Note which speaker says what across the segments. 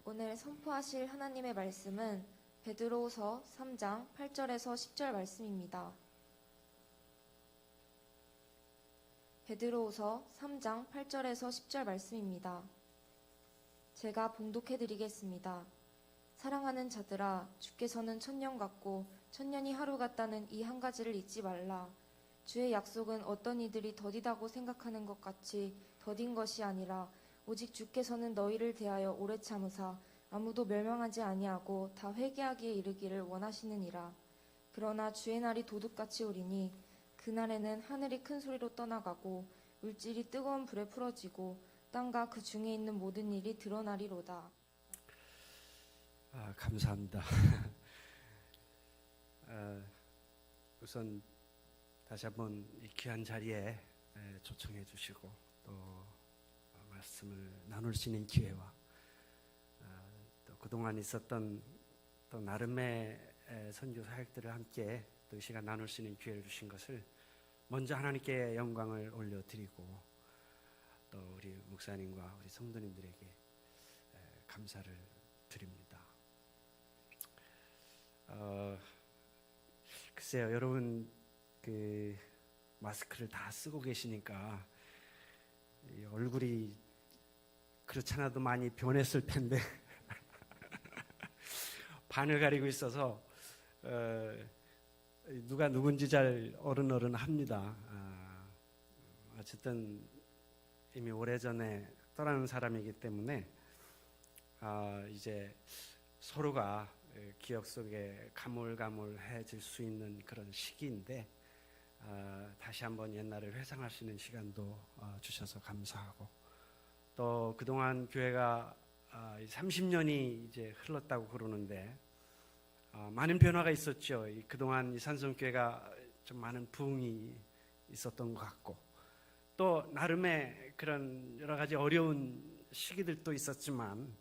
Speaker 1: 오늘 선포하실 하나님의 말씀은 베드로후서 3장 8절에서 10절 말씀입니다. 베드로후서 3장 8절에서 10절 말씀입니다. 제가 봉독해 드리겠습니다. 사랑하는 자들아, 주께서는 천년 같고 천년이 하루 같다는 이 한 가지를 잊지 말라. 주의 약속은 어떤 이들이 더디다고 생각하는 것 같이 더딘 것이 아니라 오직 주께서는 너희를 대하여 오래 참으사 아무도 멸망하지 아니하고 다 회개하기에 이르기를 원하시느니라. 그러나 주의 날이 도둑같이 오리니 그날에는 하늘이 큰 소리로 떠나가고 물질이 뜨거운 불에 풀어지고 땅과 그 중에 있는 모든 일이 드러나리로다.
Speaker 2: 감사합니다. 우선 다시 한번 이 귀한 자리에 초청해 주시고 또 말씀을 나눌 수 있는 기회와 또 그동안 있었던 또 나름의 선교 사역들을 함께 또 이 시간 나눌 수 있는 기회를 주신 것을 먼저 하나님께 영광을 올려드리고 또 우리 목사님과 우리 성도님들에게 감사를 드립니다. 글쎄요, 여러분 그 마스크를 다 쓰고 계시니까 이 얼굴이 그렇잖아도 많이 변했을 텐데 반을 가리고 있어서 누가 누군지 잘 어른어른합니다. 어쨌든 이미 오래전에 떠나는 사람이기 때문에 이제 서로가 기억 속에 가물가물해질 수 있는 그런 시기인데 다시 한번 옛날을 회상할 수 있는 시간도 주셔서 감사하고 또 그동안 교회가 30년이 이제 흘렀다고 그러는데 많은 변화가 있었죠. 그동안 이 산성교회가 좀 많은 부흥이 있었던 것 같고 또 나름의 그런 여러 가지 어려운 시기들도 있었지만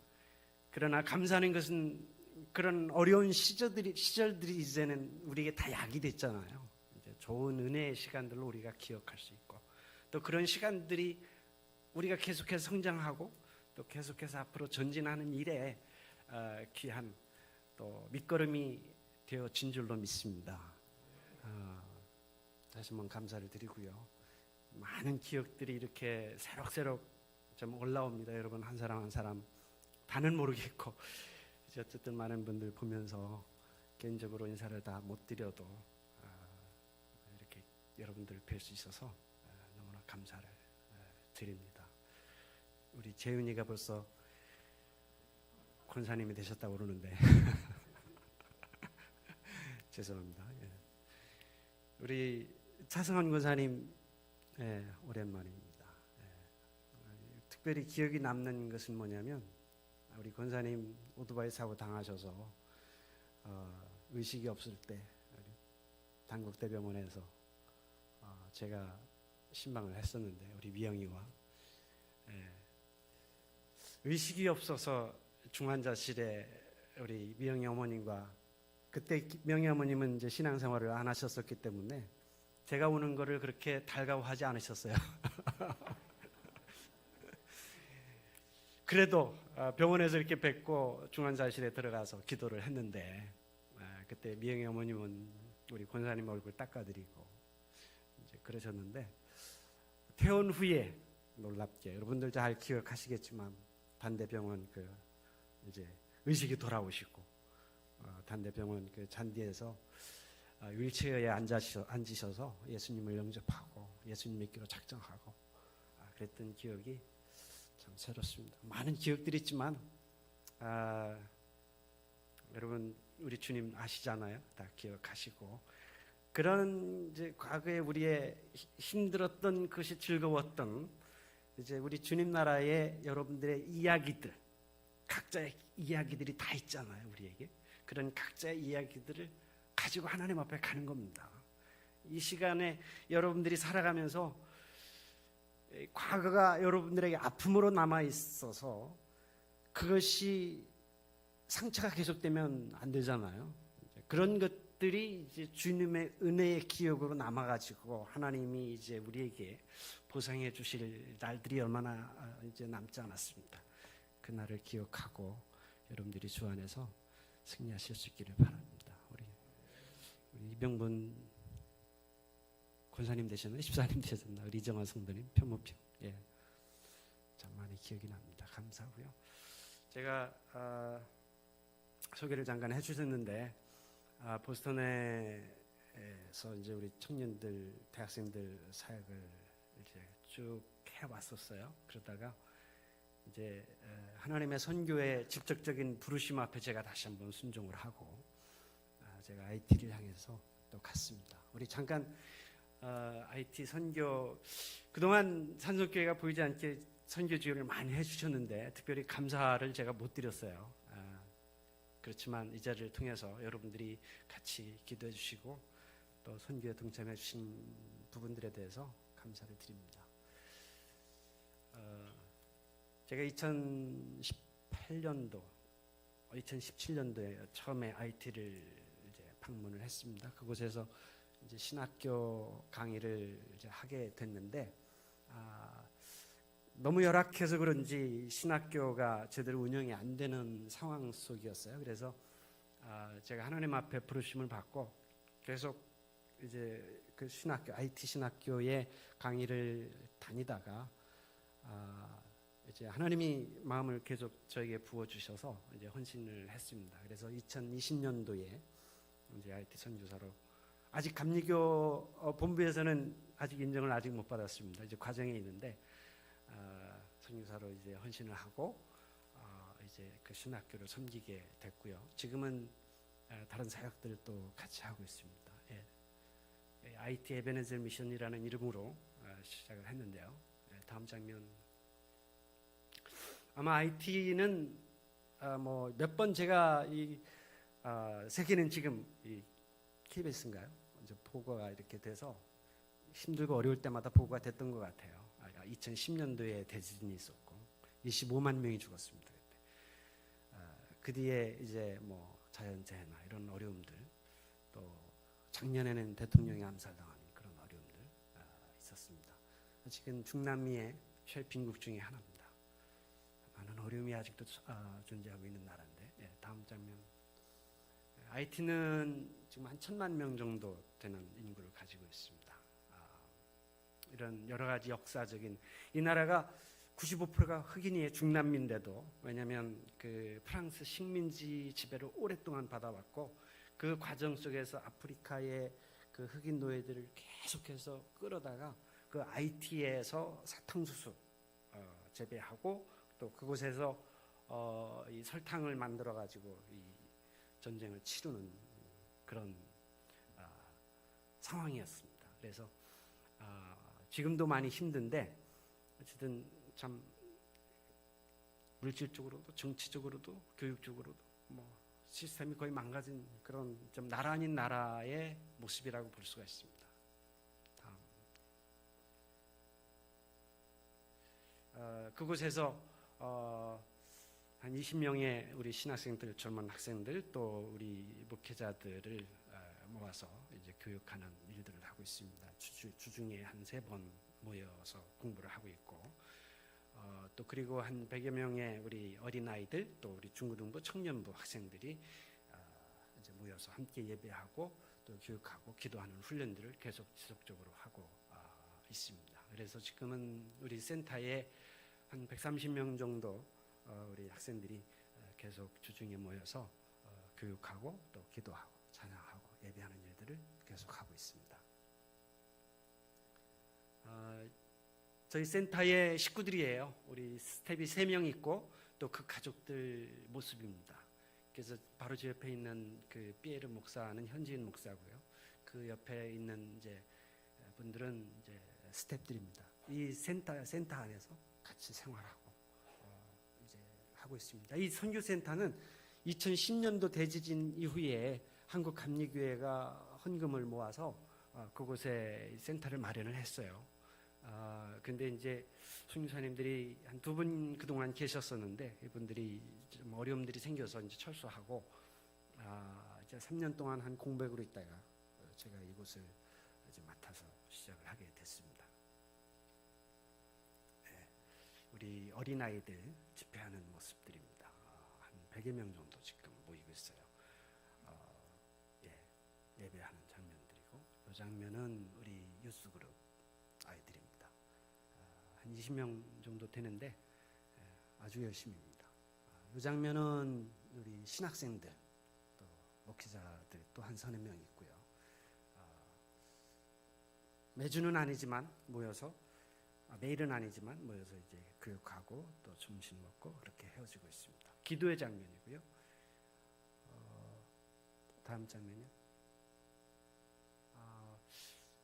Speaker 2: 그러나 감사하는 것은 그런 어려운 시절들이 이제는 우리에게 다 약이 됐잖아요. 이제 좋은 은혜의 시간들로 우리가 기억할 수 있고 또 그런 시간들이 우리가 계속해서 성장하고 또 계속해서 앞으로 전진하는 일에 귀한 또 밑거름이 되어진 줄로 믿습니다. 다시 한번 감사를 드리고요. 많은 기억들이 이렇게 새록새록 좀 올라옵니다. 여러분 한 사람 한 사람 다는 모르겠고 이제 어쨌든 많은 분들 보면서 개인적으로 인사를 다 못 드려도 이렇게 여러분들 뵐 수 있어서 너무나 감사를 드립니다. 우리 재윤이가 벌써 권사님이 되셨다고 그러는데 죄송합니다. 우리 차승원 권사님 오랜만입니다. 특별히 기억이 남는 것은 뭐냐면 우리 권사님 오토바이 사고 당하셔서 의식이 없을 때 단국대병원에서 제가 신방을 했었는데 우리 미영이와 의식이 없어서 중환자실에 우리 미영이 어머님과 그때 미영이 어머님은 이제 신앙생활을 안 하셨었기 때문에 제가 오는 거를 그렇게 달가워하지 않으셨어요. 그래도 병원에서 이렇게 뵙고 중환자실에 들어가서 기도를 했는데 그때 미영이 어머님은 우리 권사님 얼굴 닦아드리고 이제 그러셨는데 퇴원 후에 놀랍게 여러분들 잘 기억하시겠지만 단대병원 이제 의식이 돌아오시고 단대병원 잔디에서 휠체어에 앉으셔서 예수님을 영접하고 예수님 믿기로 작정하고 그랬던 기억이 참 새롭습니다. 많은 기억들이 있지만 여러분 우리 주님 아시잖아요. 다 기억하시고 그런 이제 과거에 우리의 힘들었던 것이 즐거웠던 이제 우리 주님 나라의 여러분들의 이야기들 각자의 이야기들이 다 있잖아요. 우리에게 그런 각자의 이야기들을 가지고 하나님 앞에 가는 겁니다. 이 시간에 여러분들이 살아가면서 과거가 여러분들에게 아픔으로 남아 있어서 그것이 상처가 계속되면 안 되잖아요. 그런 것들이 이제 주님의 은혜의 기억으로 남아가지고 하나님이 이제 우리에게 보상해 주실 날들이 얼마나 이제 남지 않았습니다. 그날을 기억하고 여러분들이 주 안에서 승리하실 수 있기를 바랍니다. 우리 이병분 권사님 되셨나? 집사님 되셨나? 우리 이정환 성도님 편모평. 예, 참 많이 기억이 납니다. 감사하고요. 제가 소개를 잠깐 해주셨는데 보스턴에서 이제 우리 청년들, 대학생들 사역을 이제 쭉 해왔었어요. 그러다가 이제 하나님의 선교의 직접적인 부르심 앞에 제가 다시 한번 순종을 하고 제가 IT를 향해서 또 갔습니다. 우리 잠깐 IT 선교, 그동안 산성교회가 보이지 않게 선교 지원을 많이 해주셨는데 특별히 감사를 제가 못 드렸어요. 그렇지만 이 자리를 통해서 여러분들이 같이 기도해 주시고 또 선교에 동참해 주신 부분들에 대해서 감사를 드립니다. 제가 2018년도, 2017년도에 처음에 IT를 이제 방문을 했습니다. 그곳에서 이제 신학교 강의를 이제 하게 됐는데 너무 열악해서 그런지 신학교가 제대로 운영이 안 되는 상황 속이었어요. 그래서 제가 하나님 앞에 부르심을 받고 계속 이제 그 신학교, IT 신학교의 강의를 다니다가 이제 하나님이 마음을 계속 저에게 부어 주셔서 이제 헌신을 했습니다. 그래서 2020년도에 이제 IT 선교사로, 아직 감리교 본부에서는 아직 인정을 아직 못 받았습니다. 이제 과정에 있는데 선교사로 이제 헌신을 하고 이제 그 신학교를 섬기게 됐고요. 지금은 다른 사역들도 같이 하고 있습니다. 예. IT 에베네zer 미션이라는 이름으로 시작을 했는데요. 다음 장면. 아마 IT는 뭐 몇 번 제가 이 세계는 지금 이 KBS인가요? 이제 보고가 이렇게 돼서 힘들고 어려울 때마다 보고가 됐던 것 같아요. 2010년도에 대지진이 있었고 25만 명이 죽었습니다. 그때. 그 뒤에 이제 뭐 자연재해나 이런 어려움들, 또 작년에는 대통령이 암살당하는 그런 어려움들 있었습니다. 지금 중남미의 최빈국 중에 하나입니다. 많은 어려움이 아직도 존재하고 있는 나라인데, 예, 다음 장면. IT는 지금 한 1,000만 명 정도 되는 인구를 가지고 있습니다. 이런 여러 가지 역사적인, 이 나라가 95%가 흑인의 중남미인데도, 왜냐하면 그 프랑스 식민지 지배를 오랫동안 받아왔고 그 과정 속에서 아프리카의 그 흑인 노예들을 계속해서 끌어다가 그 IT에서 사탕수수 재배하고 또 그곳에서 이 설탕을 만들어 가지고 이 전쟁을 치르는 그런 상황이었습니다. 그래서 지금도 많이 힘든데 어쨌든 참 물질적으로도 정치적으로도 교육적으로도 뭐 시스템이 거의 망가진 그런 좀 나라 아닌 나라의 모습이라고 볼 수가 있습니다. 다음. 그곳에서 한 20명의 우리 신학생들, 젊은 학생들, 또 우리 목회자들을 모아서 이제 교육하는 일들을 하고 있습니다. 주중에 한 3번 모여서 공부를 하고 있고, 또 그리고 한 100여 명의 우리 어린아이들, 또 우리 중고등부, 청년부 학생들이 이제 모여서 함께 예배하고 또 교육하고 기도하는 훈련들을 계속 지속적으로 하고 있습니다. 그래서 지금은 우리 센터에 한 130명 정도 우리 학생들이 계속 주중에 모여서 교육하고 또 기도하고 찬양하고 예배하는 일들을 계속하고 있습니다. 저희 센터의 식구들이에요. 우리 스텝이 3명 있고 또 그 가족들 모습입니다. 그래서 바로 제 옆에 있는 그 피에르 목사는 현지인 목사고요. 그 옆에 있는 이제 분들은 이제 스텝들입니다. 이 센터 안에서 같이 생활하고 이제 하고 있습니다. 이 선교센터는 2010년도 대지진 이후에 한국 감리교회가 헌금을 모아서 그곳에 센터를 마련을 했어요. 근데 이제 선교사님들이 한 2분 그동안 계셨었는데 이분들이 좀 어려움들이 생겨서 이제 철수하고 이제 3년 동안 한 공백으로 있다가 제가 이곳을 이제 맡아서 시작을 하게 됐습니다. 네, 우리 어린아이들 집회하는 모습들입니다. 한 100여 명 정도 지금 모이고 있어요. 예, 예배하는 장면들이고 이 장면은 우리 유스그룹 아이들입니다. 한 20명 정도 되는데 아주 열심입니다. 이 장면은 우리 신학생들 또 목회자들 또 한 30명 있고요. 매주는 아니지만 모여서 매일은 아니지만 모여서 이제 교육하고 또 점심 먹고 그렇게 헤어지고 있습니다. 기도의 장면이고요. 다음 장면이요.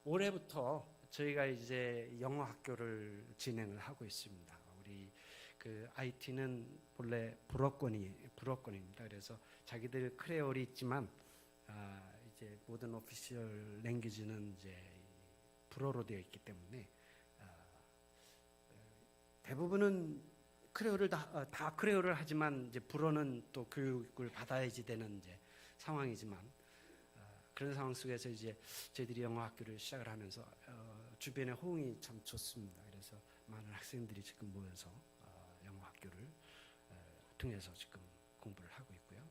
Speaker 2: 올해부터 저희가 이제 영어 학교를 진행을 하고 있습니다. 우리 그 IT는 본래 불어권입니다. 그래서 자기들 크레올이 있지만 이제 모든 오피셜 랭귀지는 이제 불어로 되어 있기 때문에 대부분은 크레올을 다 크레올을 하지만 이제 불어는 또 교육을 받아야지 되는 이제 상황이지만 그런 상황 속에서 이제 저희들이 영어 학교를 시작을 하면서 주변의 호응이 참 좋습니다. 그래서 많은 학생들이 지금 모여서 영어 학교를 통해서 지금 공부를 하고 있고요.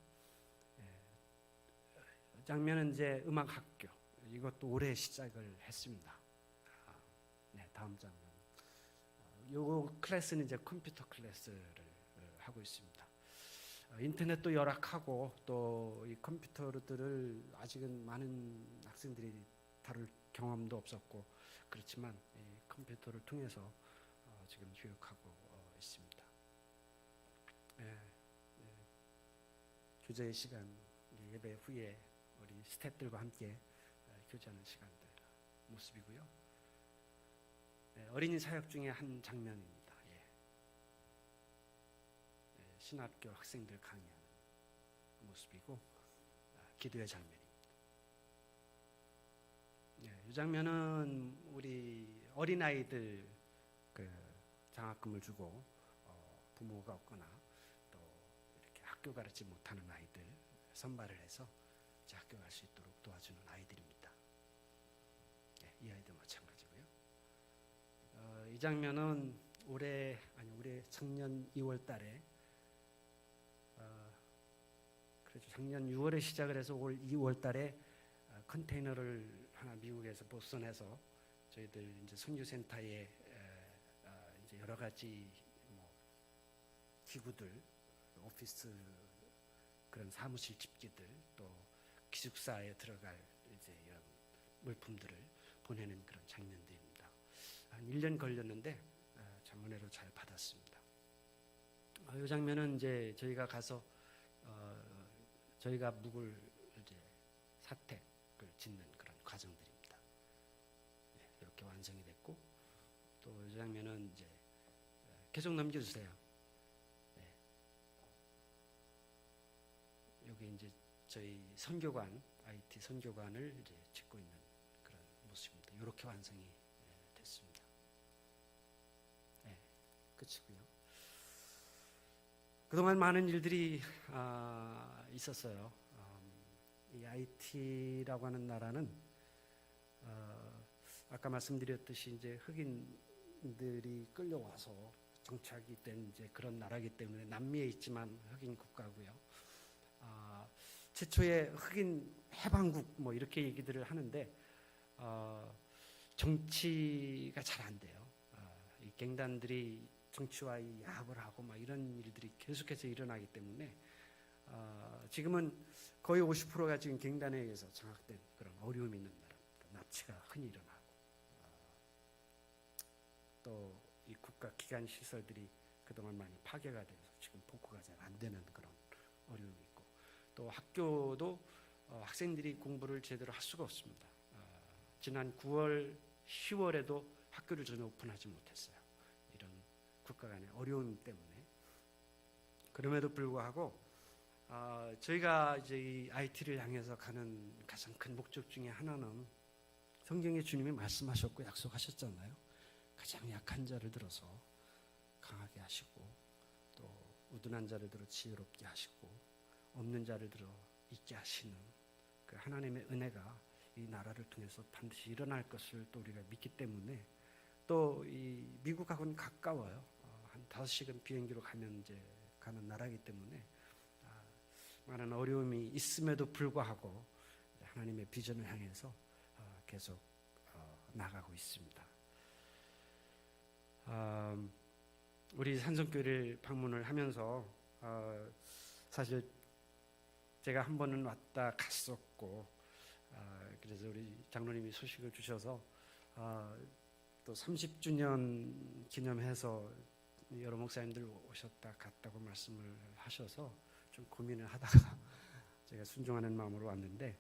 Speaker 2: 장면은 이제 음악 학교 이것도 올해 시작을 했습니다. 네, 다음 장면. 요 클래스는 이제 컴퓨터 클래스를 하고 있습니다. 인터넷도 열악하고 또 이 컴퓨터들을 아직은 많은 학생들이 다룰 경험도 없었고 그렇지만 이 컴퓨터를 통해서 지금 교육하고 있습니다. 교제의 시간 예배 후에 우리 스태프들과 함께 교제하는 시간들 모습이고요. 어린이 사역 중에 한 장면입니다. 신학교 학생들 강의하는 모습이고 기도의 장면입니다. 이 장면은 우리 어린아이들 그 장학금을 주고 부모가 없거나 또 이렇게 학교 가르치 못하는 아이들 선발을 해서 학교 갈 수 있도록 도와주는 아이들입니다. 이 아이도 마찬가지고요. 이 장면은 올해 작년 2월 달에 그렇죠. 작년 6월에 시작을 해서 올 2월 달에 컨테이너를 하나 미국에서 보스턴에서 저희들 이제 선교센터에 이제 여러 가지 뭐 기구들, 오피스 그런 사무실 집기들 또 기숙사에 들어갈 이제 이런 물품들을 보내는 그런 장면들입니다. 한 1년 걸렸는데 참 은혜로 잘 받았습니다. 이 장면은 이제 저희가 가서 저희가 묵을 이제 사택을 짓는 그런 과정들입니다. 이렇게 완성이 됐고 또 이 장면은 이제 계속 넘겨주세요. 여기 이제 저희 선교관 IT 선교관을 이제 짓고 있는 그런 모습입니다. 이렇게 완성이 됐습니다. 끝이고요. 그동안 많은 일들이 있었어요. 이 IT라고 하는 나라는 아까 말씀드렸듯이 이제 흑인들이 끌려와서 정착이 된 이제 그런 나라이기 때문에 남미에 있지만 흑인 국가고요. 최초의 흑인 해방국 뭐 이렇게 얘기들을 하는데 정치가 잘 안 돼요. 이 갱단들이 정치와 이 야합을 하고 막 이런 일들이 계속해서 일어나기 때문에 지금은 거의 50%가 지금 갱단에 의해서 장악된 그런 어려움이 있는 나라입니다. 납치가 흔히 일어나고 또 이 국가 기관 시설들이 그동안 많이 파괴가 돼서 지금 복구가 잘 안 되는 그런 어려움이 있고 또 학교도 학생들이 공부를 제대로 할 수가 없습니다. 지난 9월, 10월에도 학교를 전혀 오픈하지 못했어요. 이런 국가 간의 어려움 때문에. 그럼에도 불구하고 저희가 이제 이 IT를 향해서 가는 가장 큰 목적 중에 하나는 성경에 주님이 말씀하셨고 약속하셨잖아요. 가장 약한 자를 들어서 강하게 하시고 또 우둔한 자를 들어 지혜롭게 하시고 없는 자를 들어 있게 하시는 그 하나님의 은혜가 이 나라를 통해서 반드시 일어날 것을 또 우리가 믿기 때문에 또 이 미국하고는 가까워요. 한 5시간 비행기로 가면 이제 가는 나라이기 때문에 많은 어려움이 있음에도 불구하고 하나님의 비전을 향해서 계속 나가고 있습니다. 우리 산성교회를 방문을 하면서 사실 제가 한 번은 왔다 갔었고, 그래서 우리 장로님이 소식을 주셔서 또 30주년 기념해서 여러 목사님들 오셨다 갔다고 말씀을 하셔서 좀 고민을 하다가 제가 순종하는 마음으로 왔는데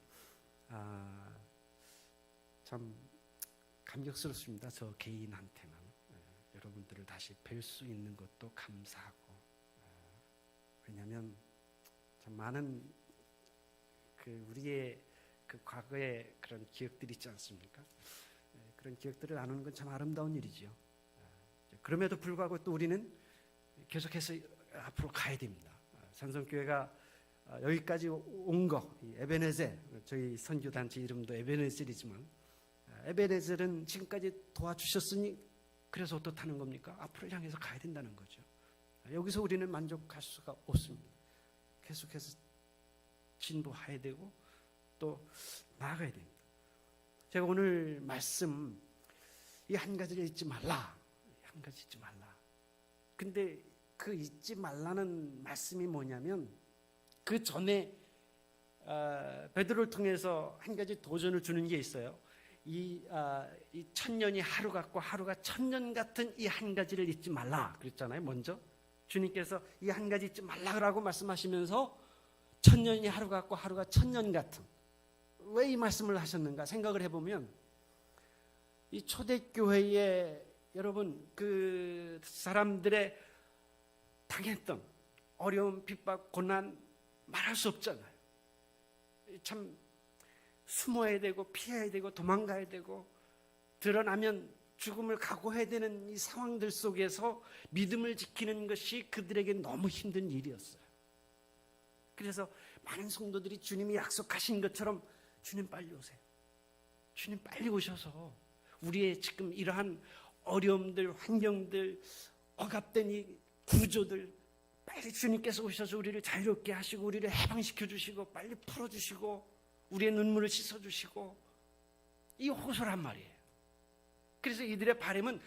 Speaker 2: 참 감격스럽습니다. 저 개인한테는 여러분들을 다시 뵐 수 있는 것도 감사하고, 왜냐하면 참 많은 우리의 과거의 그런 기억들이 있지 않습니까? 그런 기억들을 나누는 건 참 아름다운 일이죠. 그럼에도 불구하고 또 우리는 계속해서 앞으로 가야 됩니다. 산성교회가 여기까지 온 거, 에베네젤, 저희 선교단체 이름도 에베네젤이지만, 에베네젤은 지금까지 도와주셨으니 그래서 어떻다는 겁니까? 앞으로 향해서 가야 된다는 거죠. 여기서 우리는 만족할 수가 없습니다. 계속해서 진보해야 되고 또 나아가야 됩니다. 제가 오늘 말씀, 이 한 가지를 잊지 말라, 한 가지 잊지 말라. 근데 그 잊지 말라는 말씀이 뭐냐면, 그 전에 베드로를 통해서 한 가지 도전을 주는 게 있어요. 이 천년이 하루 같고 하루가 천년 같은 이 한 가지를 잊지 말라 그랬잖아요. 먼저 주님께서 이 한 가지 잊지 말라고 말씀하시면서 천년이 하루 같고 하루가 천년 같은, 왜 이 말씀을 하셨는가 생각을 해보면, 이 초대교회에 여러분 그 사람들의 당했던 어려움, 핍박, 고난 말할 수 없잖아요. 참 숨어야 되고 피해야 되고 도망가야 되고 드러나면 죽음을 각오해야 되는 이 상황들 속에서 믿음을 지키는 것이 그들에게 너무 힘든 일이었어요. 그래서 많은 성도들이 주님이 약속하신 것처럼 주님 빨리 오세요, 주님 빨리 오셔서 우리의 지금 이러한 어려움들, 환경들, 억압된 이 구조들 빨리 주님께서 오셔서 우리를 자유롭게 하시고 우리를 해방시켜 주시고 빨리 풀어주시고 우리의 눈물을 씻어주시고, 이 호소란 말이에요. 그래서 이들의 바람은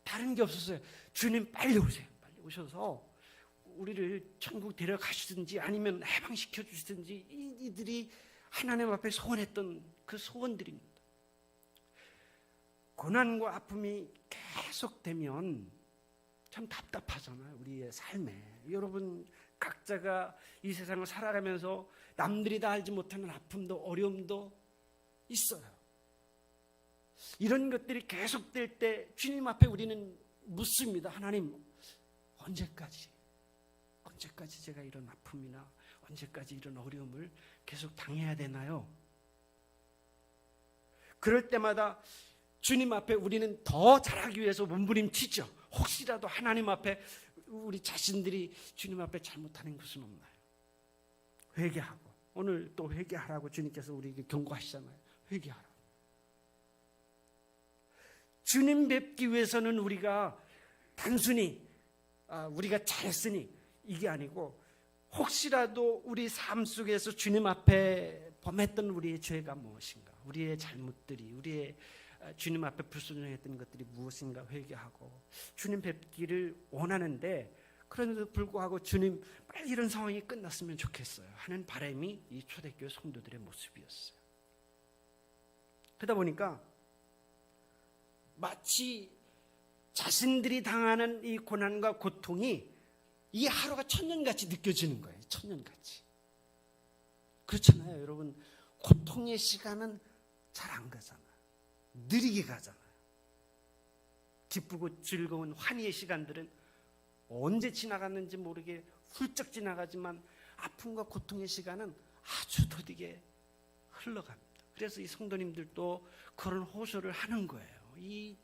Speaker 2: 다른 게 없었어요. 주님 빨리 오세요, 빨리 오셔서 우리를 천국 데려가시든지 아니면 해방시켜 주시든지, 이들이 하나님 앞에 소원했던 그 소원들입니다. 고난과 아픔이 계속되면 참 답답하잖아요, 우리의 삶에. 여러분 각자가 이 세상을 살아가면서 남들이 다 알지 못하는 아픔도 어려움도 있어요. 이런 것들이 계속될 때 주님 앞에 우리는 묻습니다. 하나님, 언제까지 제가 이런 아픔이나 언제까지 이런 어려움을 계속 당해야 되나요? 그럴 때마다 주님 앞에 우리는 더 잘하기 위해서 몸부림치죠. 혹시라도 하나님 앞에 우리 자신들이 주님 앞에 잘못하는 것은 없나요? 회개하고, 오늘 또 회개하라고 주님께서 우리에게 경고하시잖아요. 회개하라. 주님 뵙기 위해서는 우리가 단순히 우리가 잘했으니 이게 아니고, 혹시라도 우리 삶 속에서 주님 앞에 범했던 우리의 죄가 무엇인가, 우리의 잘못들이, 우리의 주님 앞에 불순종했던 것들이 무엇인가 회개하고 주님 뵙기를 원하는데, 그런데도 불구하고 주님 빨리 이런 상황이 끝났으면 좋겠어요 하는 바람이 이 초대교회 성도들의 모습이었어요. 그러다 보니까 마치 자신들이 당하는 이 고난과 고통이 이 하루가 천년같이 느껴지는 거예요. 천년같이. 그렇잖아요 여러분. 고통의 시간은 잘 안 가잖아요. 느리게 가잖아요. 기쁘고 즐거운 환희의 시간들은 언제 지나갔는지 모르게 훌쩍 지나가지만, 아픔과 고통의 시간은 아주 더디게 흘러갑니다. 그래서 이 성도님들도 그런 호소를 하는 거예요. 이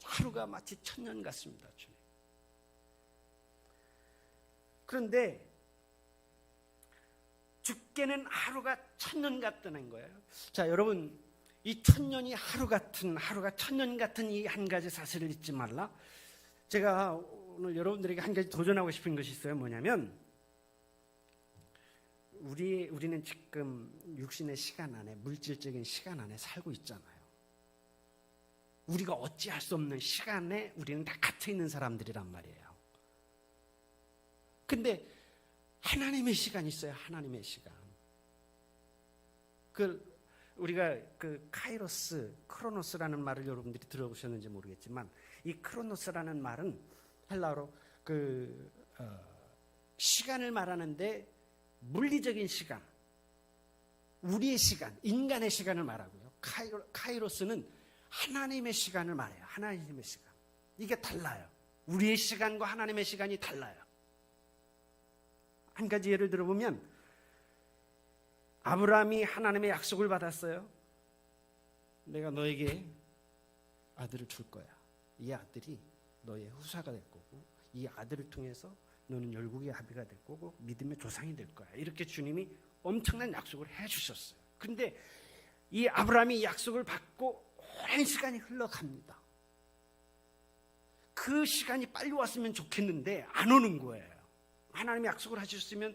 Speaker 2: 하루가 마치 천년 같습니다, 주님. 그런데 죽게는 하루가 천년 같다는 거예요. 자, 여러분, 이 천년이 하루가 천년 같은 이 한 가지 사실을 잊지 말라. 제가 오늘 여러분들에게 한 가지 도전하고 싶은 것이 있어요. 뭐냐면, 우리는 지금 육신의 시간 안에, 물질적인 시간 안에 살고 있잖아요. 우리가 어찌할 수 없는 시간에 우리는 다 갇혀 있는 사람들이란 말이에요. 근데 하나님의 시간이 있어요. 하나님의 시간. 우리가 카이로스, 크로노스라는 말을 여러분들이 들어보셨는지 모르겠지만, 이 크로노스라는 말은 헬라어로 시간을 말하는데 물리적인 시간, 우리의 시간, 인간의 시간을 말하고요. 카이로스는 하나님의 시간을 말해요. 하나님의 시간. 이게 달라요. 우리의 시간과 하나님의 시간이 달라요. 한 가지 예를 들어보면, 아브라함이 하나님의 약속을 받았어요. 내가 너에게 아들을 줄 거야. 이 아들이 너의 후사가 될 거고, 이 아들을 통해서 너는 열국의 아비가 될 거고 믿음의 조상이 될 거야. 이렇게 주님이 엄청난 약속을 해주셨어요. 근데 이 아브라함이 약속을 받고 오랜 시간이 흘러갑니다. 그 시간이 빨리 왔으면 좋겠는데 안 오는 거예요. 하나님이 약속을 하셨으면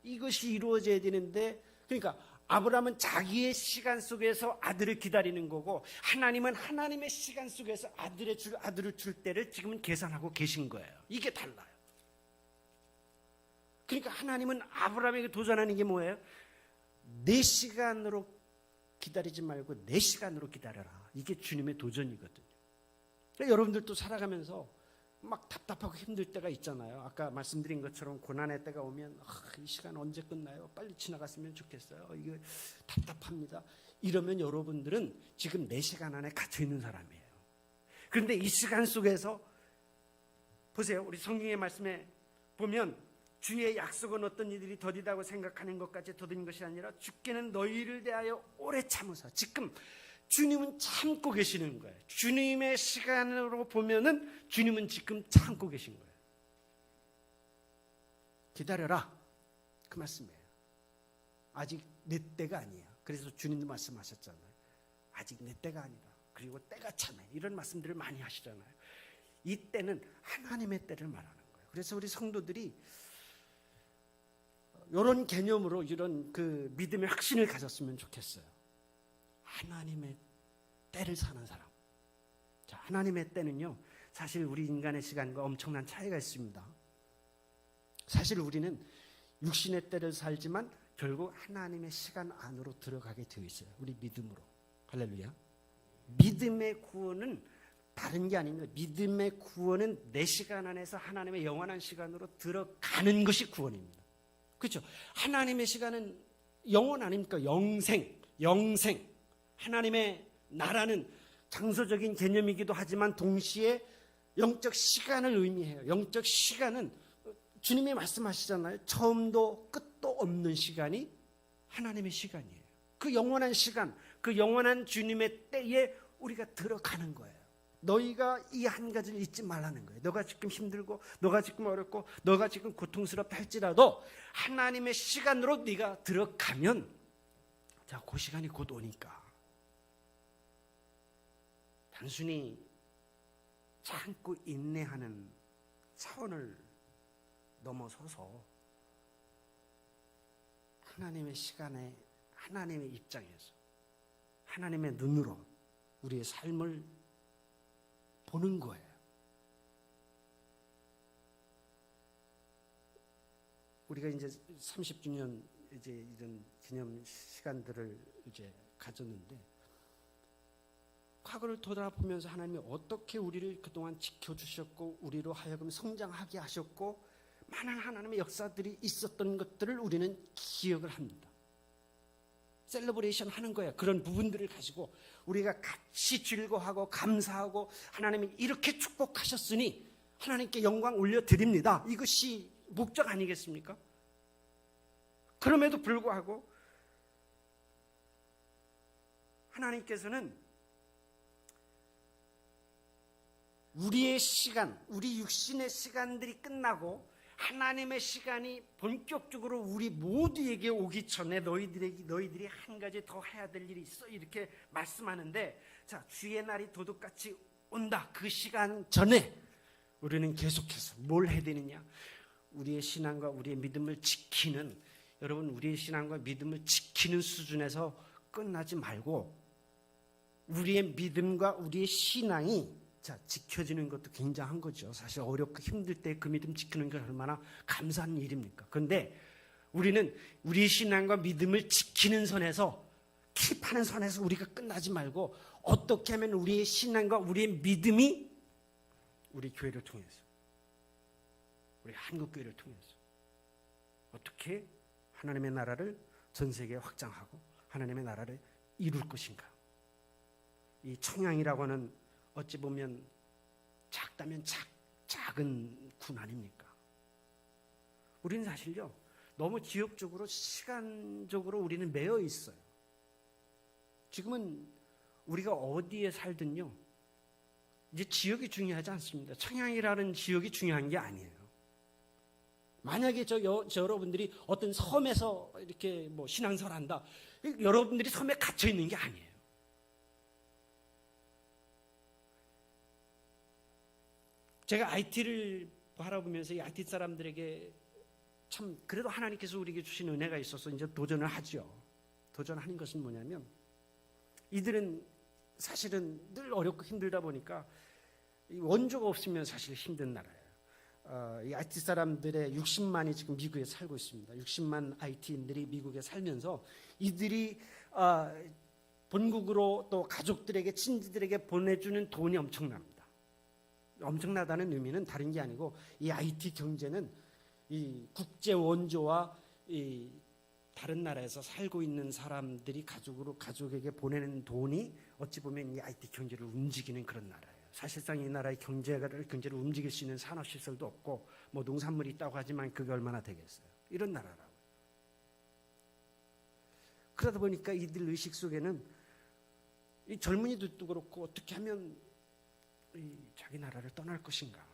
Speaker 2: 이것이 이루어져야 되는데, 그러니까 아브라함은 자기의 시간 속에서 아들을 기다리는 거고, 하나님은 하나님의 시간 속에서 아들을 줄 때를 지금은 계산하고 계신 거예요. 이게 달라요. 그러니까 하나님은 아브라함에게 도전하는 게 뭐예요? 내 시간으로 기다리지 말고 내 시간으로 기다려라. 이게 주님의 도전이거든요. 그러니까 여러분들도 살아가면서 막 답답하고 힘들 때가 있잖아요. 아까 말씀드린 것처럼 고난의 때가 오면 이 시간 언제 끝나요? 빨리 지나갔으면 좋겠어요. 이게 답답합니다. 이러면 여러분들은 지금 내 시간 안에 갇혀 있는 사람이에요. 그런데 이 시간 속에서 보세요. 우리 성경의 말씀에 보면, 주의 약속은 어떤 이들이 더디다고 생각하는 것까지 더딘 것이 아니라 주께는 너희를 대하여 오래 참으사. 지금 주님은 참고 계시는 거예요. 주님의 시간으로 보면은 주님은 지금 참고 계신 거예요. 기다려라, 그 말씀이에요. 아직 내 때가 아니야. 그래서 주님도 말씀하셨잖아요. 아직 내 때가 아니다. 그리고 때가 참해. 이런 말씀들을 많이 하시잖아요. 이 때는 하나님의 때를 말하는 거예요. 그래서 우리 성도들이 이런 개념으로 이런 믿음의 확신을 가졌으면 좋겠어요. 하나님의 때를 사는 사람. 자, 하나님의 때는요, 사실 우리 인간의 시간과 엄청난 차이가 있습니다. 사실 우리는 육신의 때를 살지만 결국 하나님의 시간 안으로 들어가게 되어 있어요. 우리 믿음으로. 할렐루야. 믿음의 구원은 다른 게 아닙니다. 믿음의 구원은 내 시간 안에서 하나님의 영원한 시간으로 들어가는 것이 구원입니다. 그렇죠? 하나님의 시간은 영원 아닙니까? 영생. 하나님의 나라는 장소적인 개념이기도 하지만 동시에 영적 시간을 의미해요. 영적 시간은 주님이 말씀하시잖아요. 처음도 끝도 없는 시간이 하나님의 시간이에요. 그 영원한 시간, 그 영원한 주님의 때에 우리가 들어가는 거예요. 너희가 이 한 가지를 잊지 말라는 거예요. 너가 지금 힘들고, 너가 지금 어렵고, 너가 지금 고통스럽다 할지라도 하나님의 시간으로 네가 들어가면, 자, 그 시간이 곧 오니까 단순히 참고 인내하는 차원을 넘어서서 하나님의 시간에, 하나님의 입장에서, 하나님의 눈으로 우리의 삶을 보는 거예요. 우리가 이제 30주년 이제 이런 기념 시간들을 이제 가졌는데, 과거를 돌아보면서 하나님이 어떻게 우리를 그동안 지켜주셨고, 우리로 하여금 성장하게 하셨고, 많은 하나님의 역사들이 있었던 것들을 우리는 기억을 합니다. 셀러브레이션 하는 거예요. 그런 부분들을 가지고 우리가 같이 즐거워하고 감사하고, 하나님이 이렇게 축복하셨으니 하나님께 영광 올려드립니다. 이것이 목적 아니겠습니까? 그럼에도 불구하고 하나님께서는 우리의 시간, 우리 육신의 시간들이 끝나고 하나님의 시간이 본격적으로 우리 모두에게 오기 전에 너희들이 한 가지 더 해야 될 일이 있어, 이렇게 말씀하는데, 자, 주의 날이 도둑같이 온다. 그 시간 전에 우리는 계속해서 뭘 해야 되느냐? 우리의 신앙과 우리의 믿음을 지키는 여러분, 우리의 신앙과 믿음을 지키는 수준에서 끝나지 말고 우리의 믿음과 우리의 신앙이 지켜지는 것도 굉장한 거죠. 사실 어렵고 힘들 때 그 믿음 지키는 게 얼마나 감사한 일입니까? 그런데 우리는 우리의 신앙과 믿음을 지키는 선에서, 킵하는 선에서 우리가 끝나지 말고 어떻게 하면 우리의 신앙과 우리의 믿음이 우리 교회를 통해서, 우리 한국교회를 통해서 어떻게 하나님의 나라를 전 세계에 확장하고 하나님의 나라를 이룰 것인가. 이 청양이라고 하는 어찌 보면 작다면 작은 군 아닙니까? 우리는 사실요, 너무 지역적으로 시간적으로 우리는 매여 있어요. 지금은 우리가 어디에 살든요, 이제 지역이 중요하지 않습니다. 청양이라는 지역이 중요한 게 아니에요. 만약에 여러분들이 어떤 섬에서 이렇게 뭐 신앙생활 한다, 여러분들이 섬에 갇혀 있는 게 아니에요. 제가 IT를 바라보면서 이 IT 사람들에게 참 그래도 하나님께서 우리에게 주신 은혜가 있어서 이제 도전을 하죠. 도전하는 것은 뭐냐면, 이들은 사실은 늘 어렵고 힘들다 보니까 원조가 없으면 사실 힘든 나라예요. 이 IT 사람들의 60만이 지금 미국에 살고 있습니다. 60만 IT인들이 미국에 살면서 이들이 본국으로 또 가족들에게, 친지들에게 보내주는 돈이 엄청납니다. 엄청나다는 의미는 다른 게 아니고, 이 IT 경제는 이 국제 원조와 이 다른 나라에서 살고 있는 사람들이 가족에게 보내는 돈이 어찌 보면 이 IT 경제를 움직이는 그런 나라예요. 사실상 이 나라의 경제를 움직일 수 있는 산업시설도 없고, 뭐 농산물이 있다고 하지만 그게 얼마나 되겠어요. 이런 나라라고. 그러다 보니까 이들 의식 속에는 이 젊은이들도 그렇고, 어떻게 하면 자기 나라를 떠날 것인가,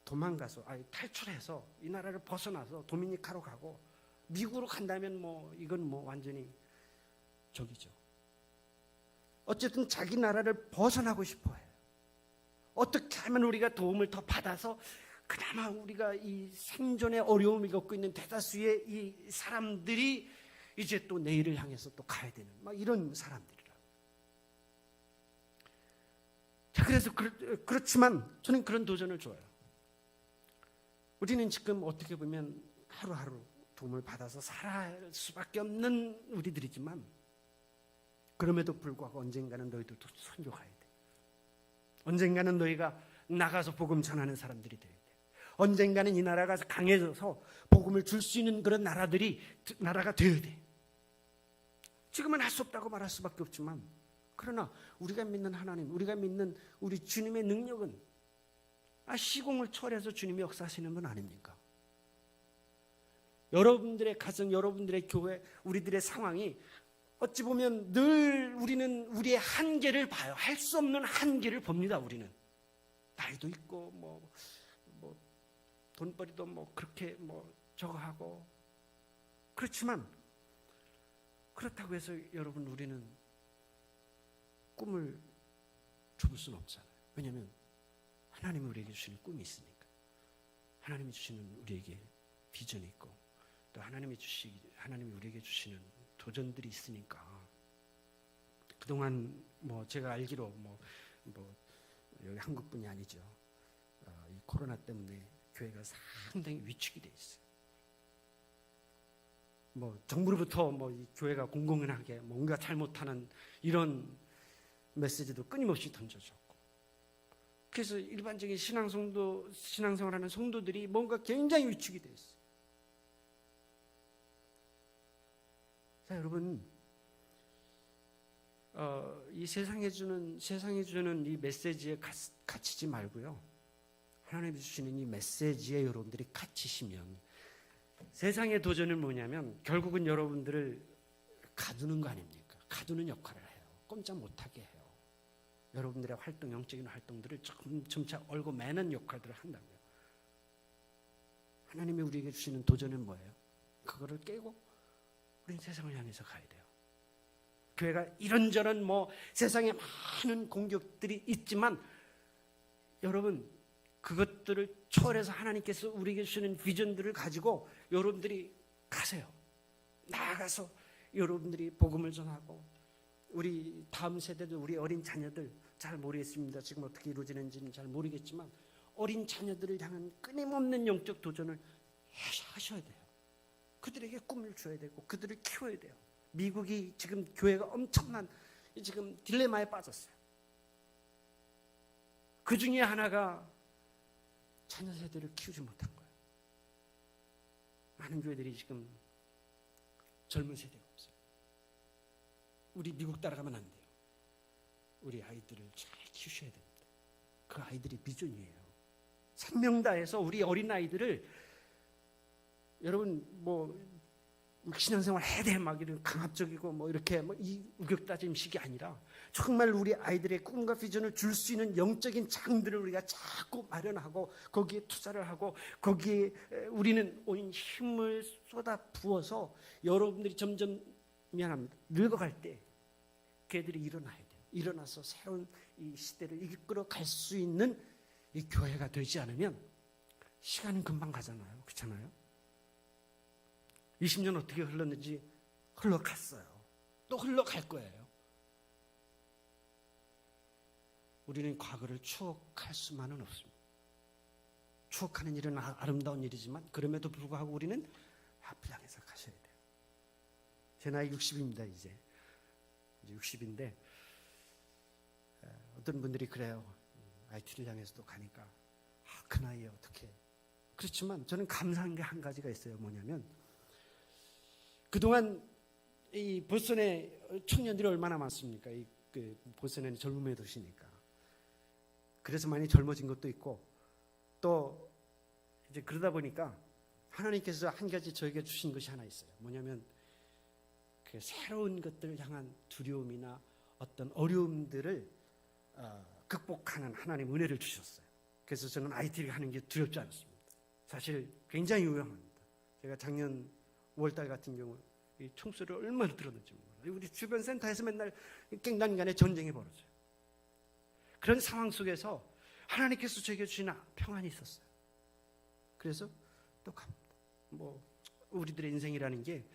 Speaker 2: 도망가서, 탈출해서 이 나라를 벗어나서 도미니카로 가고, 미국으로 간다면 이건 완전히 적이죠. 어쨌든 자기 나라를 벗어나고 싶어 해요. 어떻게 하면 우리가 도움을 더 받아서 그나마 우리가 이 생존의 어려움을 겪고 있는 대다수의 이 사람들이 이제 또 내일을 향해서 또 가야 되는 이런 사람들이라. 자, 그래서 그렇지만 저는 그런 도전을 줘요. 우리는 지금 어떻게 보면 하루하루 도움을 받아서 살아갈 수밖에 없는 우리들이지만, 그럼에도 불구하고 언젠가는 너희들도 선교 가야 돼. 언젠가는 너희가 나가서 복음 전하는 사람들이 돼야 돼. 언젠가는 이 나라가 강해져서 복음을 줄 수 있는 그런 나라가 되어야 돼. 지금은 할 수 없다고 말할 수밖에 없지만, 그러나 우리가 믿는 하나님, 우리가 믿는 우리 주님의 능력은 시공을 초월해서 주님이 역사하시는 분 아닙니까? 여러분들의 가정, 여러분들의 교회, 우리들의 상황이 어찌 보면 늘 우리는 우리의 한계를 봐요. 할 수 없는 한계를 봅니다. 우리는 나이도 있고 돈벌이도 그렇게 저거 하고, 그렇지만 그렇다고 해서 여러분, 우리는 꿈을 접을 수는 없잖아요. 왜냐하면 하나님이 우리에게 주시는 꿈이 있으니까. 하나님이 주시는 우리에게 비전이 있고, 또 하나님이 우리에게 주시는 도전들이 있으니까. 그동안 제가 알기로 여기 한국뿐이 아니죠. 이 코로나 때문에 교회가 상당히 위축이 돼 있어요. 정부로부터 이 교회가 공공연하게 뭔가 잘못하는 이런 메시지도 끊임없이 던져졌고, 그래서 일반적인 신앙생활하는 성도들이 뭔가 굉장히 위축이 돼 있어요. 자, 여러분, 이 세상에 주는 이 메시지에 갇히지 말고요, 하나님이 주시는 이 메시지에 여러분들이 갇히시면, 세상의 도전은 뭐냐면 결국은 여러분들을 가두는 거 아닙니까? 가두는 역할을 해요. 꼼짝 못하게 해요. 여러분들의 영적인 활동들을 점차 얼고 매는 역할들을 한다고요. 하나님이 우리에게 주시는 도전은 뭐예요? 그거를 깨고 우리는 세상을 향해서 가야 돼요. 교회가 이런저런 세상에 많은 공격들이 있지만, 여러분, 그것들을 초월해서 하나님께서 우리에게 주시는 비전들을 가지고 여러분들이 가세요. 나아가서 여러분들이 복음을 전하고, 우리 다음 세대들, 우리 어린 자녀들, 잘 모르겠습니다. 지금 어떻게 이루어지는지는 잘 모르겠지만 어린 자녀들을 향한 끊임없는 영적 도전을 하셔야 돼요. 그들에게 꿈을 줘야 되고 그들을 키워야 돼요. 미국이 지금 교회가 엄청난 지금 딜레마에 빠졌어요. 그 중에 하나가 자녀 세대를 키우지 못한 거예요. 많은 교회들이 지금 젊은 세대가 없어요. 우리 미국 따라가면 안 돼요. 우리 아이들을 잘 키우셔야 됩니다. 그 아이들이 비전이에요. 생명 다해서 우리 어린 아이들을, 여러분 막 신앙생활 해야 돼 막 이런 강압적이고 뭐 이렇게 이 우격다짐식이 아니라 정말 우리 아이들의 꿈과 비전을 줄 수 있는 영적인 장들을 우리가 자꾸 마련하고 거기에 투자를 하고 거기에 우리는 온 힘을 쏟아 부어서 여러분들이 점점 미안합니다. 늙어갈 때 걔들이 일어나야 돼요. 일어나서 새로운 이 시대를 이끌어 갈 수 있는 이 교회가 되지 않으면 시간은 금방 가잖아요. 그렇잖아요? 20년 어떻게 흘렀는지 흘러갔어요. 또 흘러갈 거예요. 우리는 과거를 추억할 수만은 없습니다. 추억하는 일은 아름다운 일이지만 그럼에도 불구하고 우리는 앞을 향해서 가셔야 돼요. 제 나이 60입니다. 이제 60인데 어떤 분들이 그래요. IT를 향해서도 가니까 그 나이에 어떻게. 그렇지만 저는 감사한 게 한 가지가 있어요. 뭐냐면 그동안 이 보스턴에 청년들이 얼마나 많습니까? 그 보스턴은 젊음의 도시니까. 그래서 많이 젊어진 것도 있고, 또 이제 그러다 보니까 하나님께서 한 가지 저에게 주신 것이 하나 있어요. 뭐냐면 그 새로운 것들을 향한 두려움이나 어떤 어려움들을 극복하는 하나님 은혜를 주셨어요. 그래서 저는 IT를 하는 게 두렵지 않습니다. 사실 굉장히 유용합니다. 제가 작년 5월달 같은 경우 이 총소리를 얼마나 들었는지 몰라요. 우리 주변 센터에서 맨날 깽단 간에 전쟁이 벌어져요. 그런 상황 속에서 하나님께서 저에게 주신 평안이 있었어요. 그래서 또 갑니다. 우리들의 인생이라는 게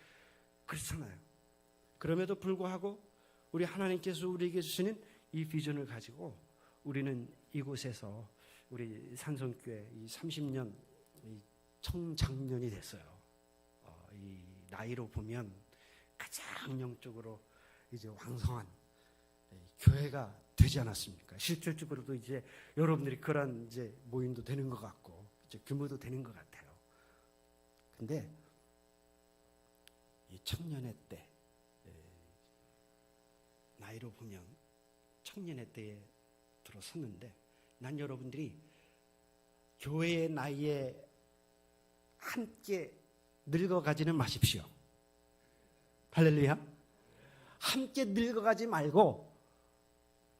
Speaker 2: 그렇잖아요. 그럼에도 불구하고 우리 하나님께서 우리에게 주시는 이 비전을 가지고 우리는 이곳에서 우리 산성교회 이 30년 이 청장년이 됐어요. 이 나이로 보면 가장 영적으로 이제 왕성한 교회가 되지 않았습니까? 실질적으로도 이제 여러분들이 그런 이제 모임도 되는 것 같고 이제 규모도 되는 것 같아요. 근데 이 청년의 때, 나이로 보면 청년의 때에 들어섰는데, 난 여러분들이 교회의 나이에 함께 늙어가지는 마십시오. 할렐루야. 함께 늙어가지 말고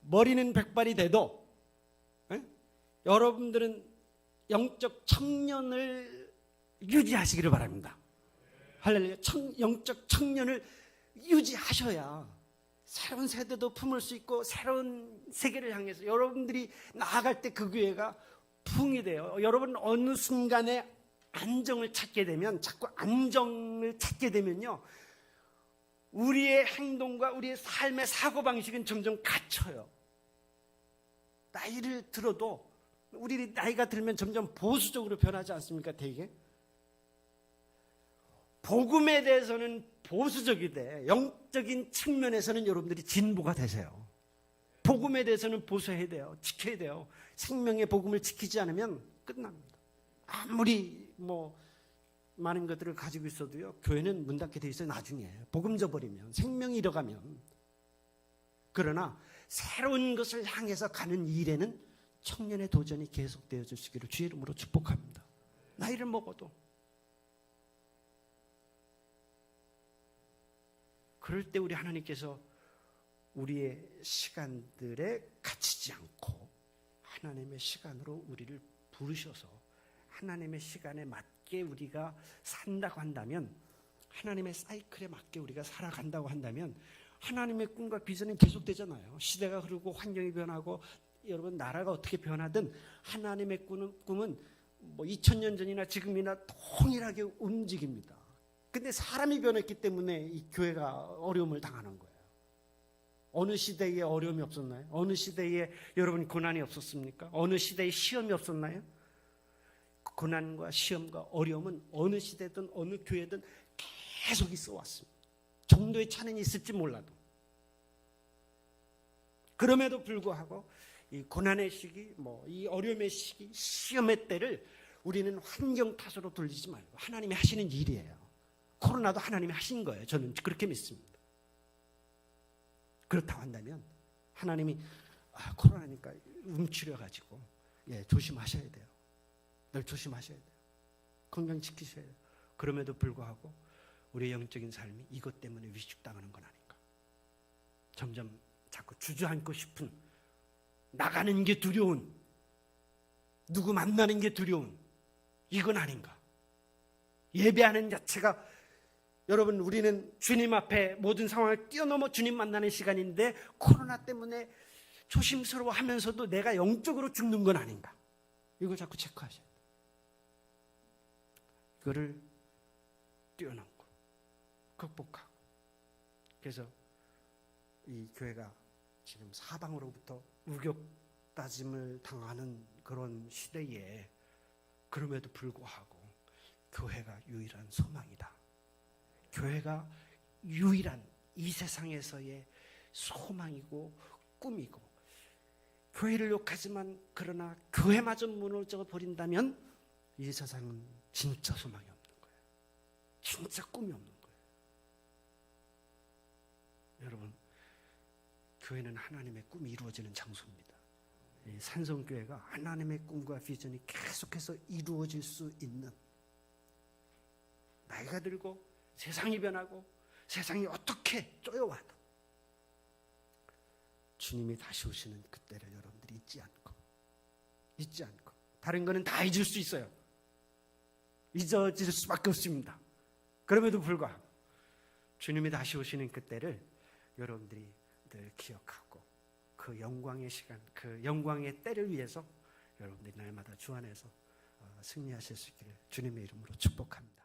Speaker 2: 머리는 백발이 돼도 여러분들은 영적 청년을 유지하시기를 바랍니다. 할렐루야. 영적 청년을 유지하셔야 새로운 세대도 품을 수 있고 새로운 세계를 향해서 여러분들이 나아갈 때 그 교회가 부흥이 돼요. 여러분 어느 순간에 안정을 찾게 되면, 자꾸 안정을 찾게 되면요, 우리의 행동과 우리의 삶의 사고방식은 점점 갇혀요. 나이를 들어도 우리 나이가 들면 점점 보수적으로 변하지 않습니까? 되게 복음에 대해서는 보수적이 돼. 영적인 측면에서는 여러분들이 진보가 되세요. 복음에 대해서는 보수해야 돼요. 지켜야 돼요. 생명의 복음을 지키지 않으면 끝납니다. 아무리 많은 것들을 가지고 있어도요, 교회는 문 닫게 돼 있어요. 나중에 복음 져버리면, 생명이 잃어가면. 그러나 새로운 것을 향해서 가는 일에는 청년의 도전이 계속되어 주시기를 주의 이름으로 축복합니다. 나이를 먹어도. 그럴 때 우리 하나님께서 우리의 시간들에 갇히지 않고 하나님의 시간으로 우리를 부르셔서 하나님의 시간에 맞게 우리가 산다고 한다면, 하나님의 사이클에 맞게 우리가 살아간다고 한다면 하나님의 꿈과 비전은 계속되잖아요. 시대가 흐르고 환경이 변하고 여러분 나라가 어떻게 변하든 하나님의 꿈은 뭐 2000년 전이나 지금이나 동일하게 움직입니다. 근데 사람이 변했기 때문에 이 교회가 어려움을 당하는 거예요. 어느 시대에 어려움이 없었나요? 어느 시대에 여러분 고난이 없었습니까? 어느 시대에 시험이 없었나요? 고난과 시험과 어려움은 어느 시대든 어느 교회든 계속 있어 왔습니다. 정도의 차이는 있을지 몰라도. 그럼에도 불구하고 이 고난의 시기, 이 어려움의 시기, 시험의 때를 우리는 환경 탓으로 돌리지 말고 하나님이 하시는 일이에요. 코로나도 하나님이 하신 거예요. 저는 그렇게 믿습니다. 그렇다고 한다면 하나님이 코로나니까 움츠려가지고 조심하셔야 돼요. 늘 조심하셔야 돼요. 건강 지키셔야 돼요. 그럼에도 불구하고 우리의 영적인 삶이 이것 때문에 위축당하는 건 아닌가. 점점 자꾸 주저앉고 싶은, 나가는 게 두려운, 누구 만나는 게 두려운, 이건 아닌가. 예배하는 자체가, 여러분 우리는 주님 앞에 모든 상황을 뛰어넘어 주님 만나는 시간인데 코로나 때문에 조심스러워하면서도 내가 영적으로 죽는 건 아닌가. 이걸 자꾸 체크하셔야 돼요. 이거를 뛰어넘고 극복하고. 그래서 이 교회가 지금 사방으로부터 우격다짐을 당하는 그런 시대에 그럼에도 불구하고 교회가 유일한 소망이다. 교회가 유일한 이 세상에서의 소망이고 꿈이고, 교회를 욕하지만 그러나 교회마저 무너져 버린다면 이 세상은 진짜 소망이 없는 거예요. 진짜 꿈이 없는 거예요. 여러분, 교회는 하나님의 꿈이 이루어지는 장소입니다. 이 산성교회가 하나님의 꿈과 비전이 계속해서 이루어질 수 있는, 나이가 들고 세상이 변하고 세상이 어떻게 쪼여와도 주님이 다시 오시는 그때를 여러분들이 잊지 않고, 다른 거는 다 잊을 수 있어요. 잊어질 수밖에 없습니다. 그럼에도 불구하고 주님이 다시 오시는 그때를 여러분들이 늘 기억하고 그 영광의 시간, 그 영광의 때를 위해서 여러분들이 날마다 주 안에서 승리하실 수 있기를 주님의 이름으로 축복합니다.